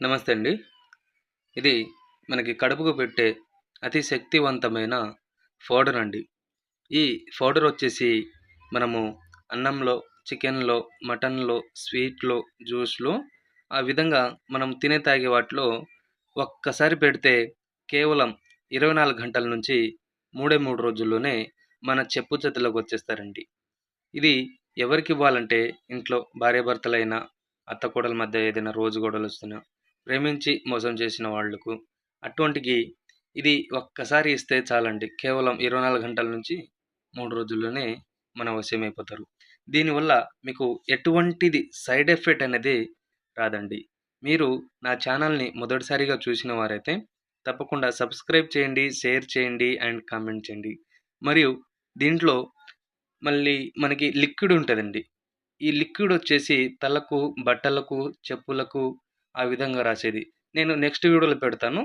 నమస్తే అండి. ఇది మనకి కడుపుకు పెట్టే అతి శక్తివంతమైన పౌడర్ అండి. ఈ పౌడర్ వచ్చేసి మనము అన్నంలో, చికెన్‌లో, మటన్‌లో, స్వీట్‌లో, జ్యూస్‌లో ఆ విధంగా మనం తినే తాగే వాటిలో ఒక్కసారి పెడితే కేవలం 24 గంటల నుంచి 3 రోజుల్లోనే మన చెప్పు చేతుల్లోకి వచ్చేస్తారండి. ఇది ఎవరికివ్వాలంటే ఇంట్లో భార్యాభర్తలైనా, అత్త కోడళ్ళ మధ్య ఏదైనా రోజు గొడవలొస్తున్నా, ప్రేమించి మోసం చేసిన వాళ్ళకు అటువంటికి ఇది ఒక్కసారి ఇస్తే చాలండి. కేవలం 24 గంటల నుంచి 3 రోజుల్లోనే మన వశమైపోతారు. దీనివల్ల మీకు ఎటువంటిది సైడ్ ఎఫెక్ట్ అనేది రాదండి. మీరు నా ఛానల్‌ని మొదటిసారిగా చూసిన వారైతే తప్పకుండా సబ్స్క్రైబ్ చేయండి, షేర్ చేయండి అండ్ కామెంట్ చేయండి. మరియు దీంట్లో మళ్ళీ మనకి లిక్విడ్ ఉంటదండి. ఈ లిక్విడ్ వచ్చేసి తలకు, బట్టలకు, చెప్పులకు ఆ విధంగా రాసేది. నేను నెక్స్ట్ వీడియోలో పెడతాను.